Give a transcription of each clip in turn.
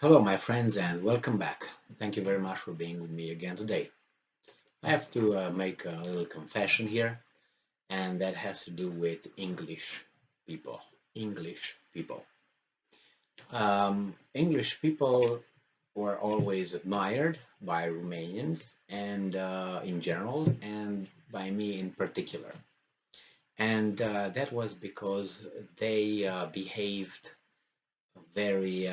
Hello, my friends, and welcome back. Thank you very much for being with me again today. I have to make a little confession here, and that has to do with English people. English people. English people were always admired by Romanians and in general, and by me in particular. And that was because they behaved very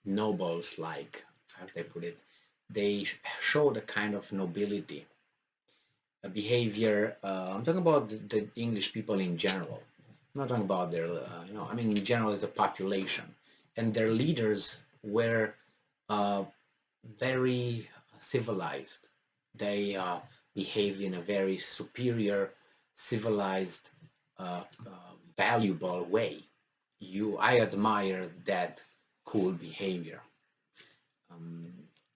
nobles-like, how should I put it? They showed a kind of nobility, a behavior. I'm talking about the English people in general. I'm not talking about their, I mean, in general as a population. And their leaders were uh, very civilized. They behaved in a very superior, civilized, valuable way. I admire that cool behavior. Um,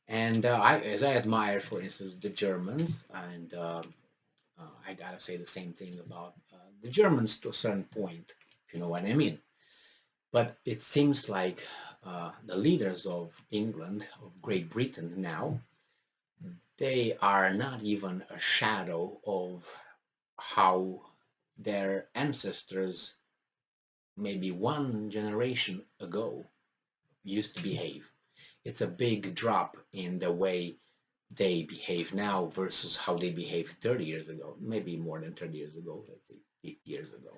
and as I admire, for instance, the Germans, and I gotta say the same thing about the Germans to a certain point, if you know what I mean. But it seems like the leaders of England, of Great Britain now, they are not even a shadow of how their ancestors, maybe one generation ago, used to behave. It's a big drop in the way they behave now versus how they behaved 30 years ago, maybe more than 30 years ago, let's say 8 years ago.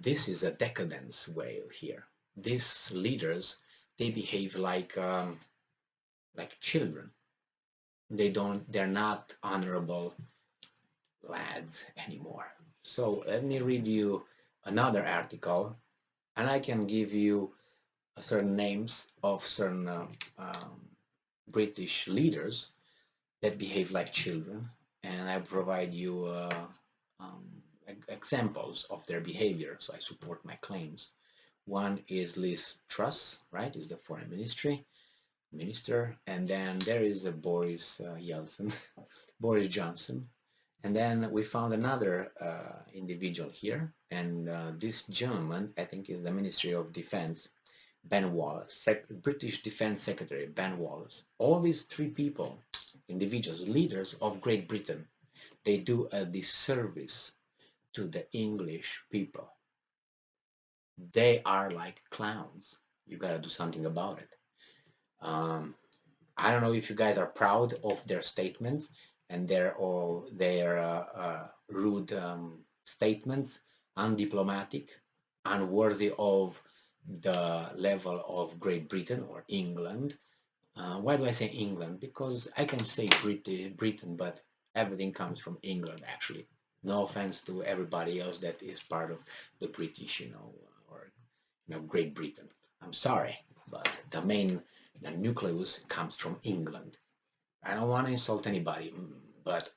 This is a decadence way of here. These leaders, they behave like children. They're not honorable lads anymore. So let me read you another article, and I can give you certain names of certain British leaders that behave like children, and I provide you um, examples of their behavior, so I support my claims. One is Liz Truss, right, is the foreign minister, and then there is a Boris Yeltsin, Boris Johnson, and then we found another individual here, and this gentleman, I think, is the Ministry of Defense, Ben Wallace, British Defense Secretary Ben Wallace. All these three people, individuals, leaders of Great Britain, they do a disservice to the English people. They are like clowns. You gotta do something about it. Um, I don't know if you guys are proud of their statements and their rude statements, undiplomatic, unworthy of the level of Great Britain or England. Why do I say England? Because I can say Britain, but everything comes from England, actually. No offense to everybody else that is part of the British, or Great Britain. I'm sorry, but the main nucleus comes from England. I don't want to insult anybody, but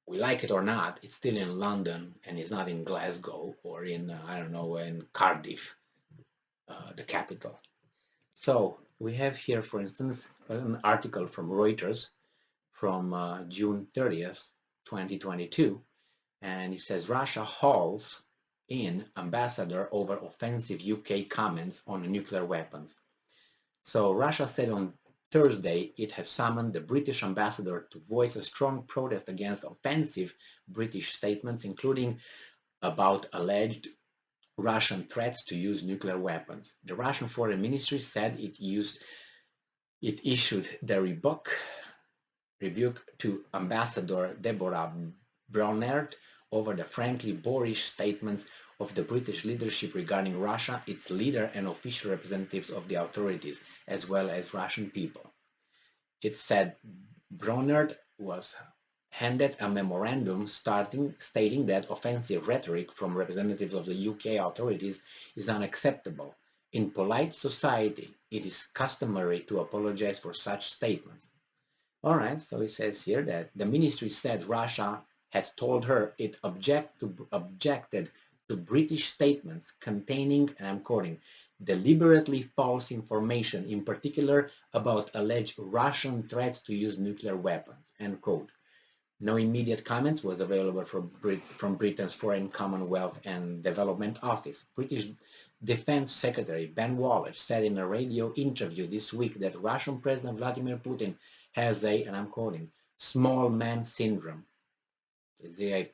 we like it or not, it's still in London and it's not in Glasgow or in, I don't know, in Cardiff, the capital. So we have here, for instance, an article from Reuters from June 30th, 2022, and it says Russia hauls in ambassador over offensive UK comments on nuclear weapons. So Russia said on Thursday it has summoned the British ambassador to voice a strong protest against offensive British statements, including about alleged Russian threats to use nuclear weapons. The Russian Foreign Ministry said it issued the rebuke to Ambassador Deborah Braunert over the frankly boorish statements of the British leadership regarding Russia, its leader and official representatives of the authorities, as well as Russian people. It said Braunert was handed a memorandum stating that offensive rhetoric from representatives of the UK authorities is unacceptable. In polite society, it is customary to apologize for such statements. All right, so it says here that the ministry said Russia had told her it objected to British statements containing, and I'm quoting, deliberately false information, in particular about alleged Russian threats to use nuclear weapons, end quote. No immediate comments was available from Britain's Foreign Commonwealth and Development Office. British Defense Secretary Ben Wallace said in a radio interview this week that Russian President Vladimir Putin has a, and I'm quoting, small man syndrome. Is he a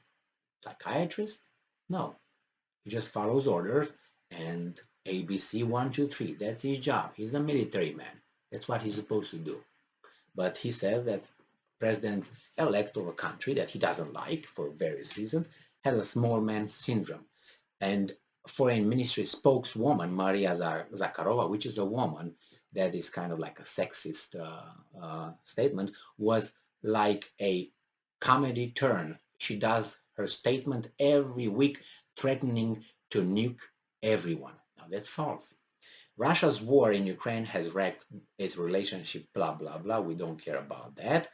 psychiatrist? No. He just follows orders and ABC 1, 2, 3. That's his job. He's a military man. That's what he's supposed to do. But he says that president-elect of a country that he doesn't like for various reasons has a small man syndrome. And Foreign Ministry spokeswoman Maria Zakharova, which is a woman that is kind of like a sexist statement, was like a comedy turn. She does her statement every week threatening to nuke everyone. Now that's false. Russia's war in Ukraine has wrecked its relationship, blah, blah, blah. We don't care about that.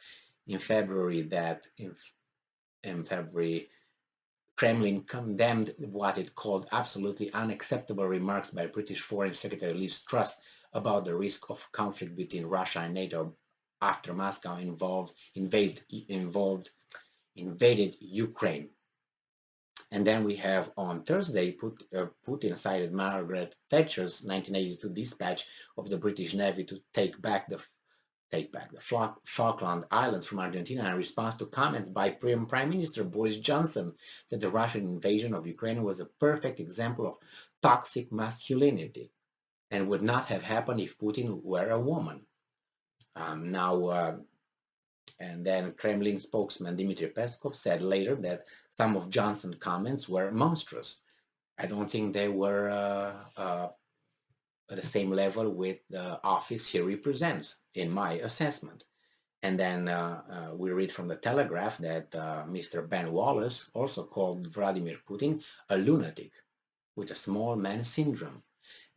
In February, Kremlin condemned what it called absolutely unacceptable remarks by British Foreign Secretary Liz Truss about the risk of conflict between Russia and NATO after Moscow invaded Ukraine. And then we have on Thursday, Putin cited Margaret Thatcher's 1982 dispatch of the British Navy to take back the Falkland Islands from Argentina in response to comments by Prime Minister Boris Johnson that the Russian invasion of Ukraine was a perfect example of toxic masculinity and would not have happened if Putin were a woman. And then Kremlin spokesman Dmitry Peskov said later that some of Johnson's comments were monstrous. I don't think they were at the same level with the office he represents, in my assessment. And then we read from the Telegraph that Mr. Ben Wallace also called Vladimir Putin a lunatic with a small man syndrome.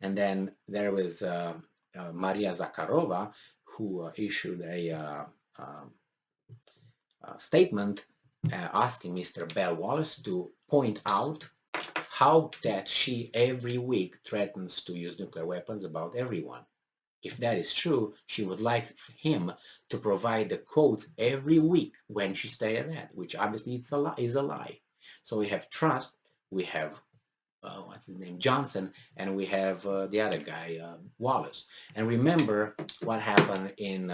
And then there was Maria Zakharova, who issued a statement asking Mr. Ben Wallace to point out how that she every week threatens to use nuclear weapons about everyone. If that is true, she would like him to provide the quotes every week when she stated that, which obviously is a lie. So we have Truss, we have what's his name, Johnson, and we have the other guy, Wallace. And remember what happened in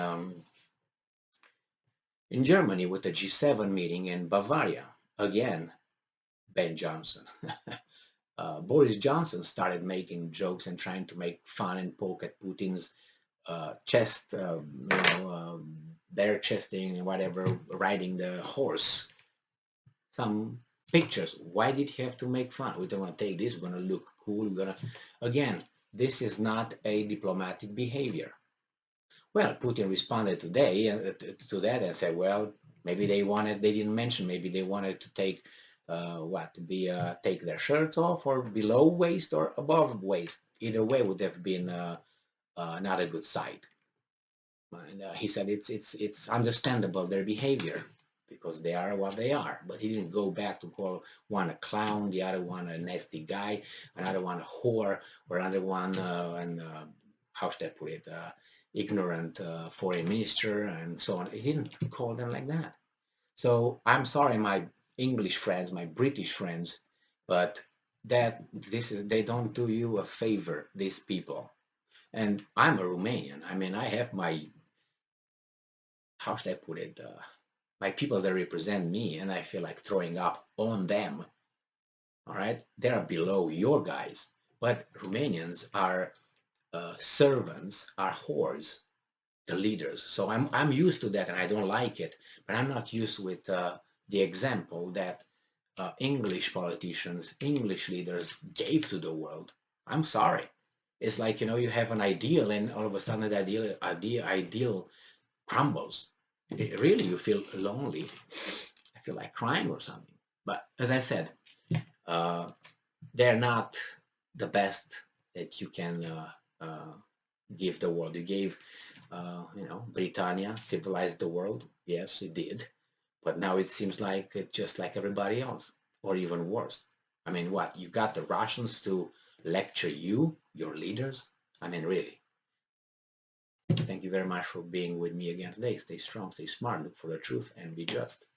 Germany with the G7 meeting in Bavaria. Again, Ben Johnson. Boris Johnson started making jokes and trying to make fun and poke at Putin's chest, bare chesting and whatever, riding the horse. Some pictures. Why did he have to make fun? We don't want to take this. We're going to look cool. Again, this is not a diplomatic behavior. Well, Putin responded today to that and said, well, maybe they didn't mention, maybe they wanted to take take their shirts off, or below waist or above waist. Either way would have been not a good sight. And he said it's understandable, their behavior, because they are what they are. But he didn't go back to call one a clown, the other one a nasty guy, another one a whore, or another one how should I put it, ignorant foreign minister, and so on. He didn't call them like that. So I'm sorry, my English friends, my British friends, but they don't do you a favor, these people. And I'm a Romanian. I mean, I have my, how should I put it, my people that represent me, and I feel like throwing up on them. All right, they are below your guys, but Romanians are servants, are whores, the leaders. So I'm used to that, and I don't like it. But I'm not used with the example that English politicians, English leaders gave to the world. I'm sorry. It's like, you have an ideal, and all of a sudden that ideal crumbles. Really, you feel lonely. I feel like crying or something. But as I said, they're not the best that you can give the world. You gave, Britannia civilized the world. Yes, it did. But now it seems like it's just like everybody else, or even worse. I mean, what? You got the Russians to lecture you, your leaders? I mean, really. Thank you very much for being with me again today. Stay strong, stay smart, look for the truth, and be just.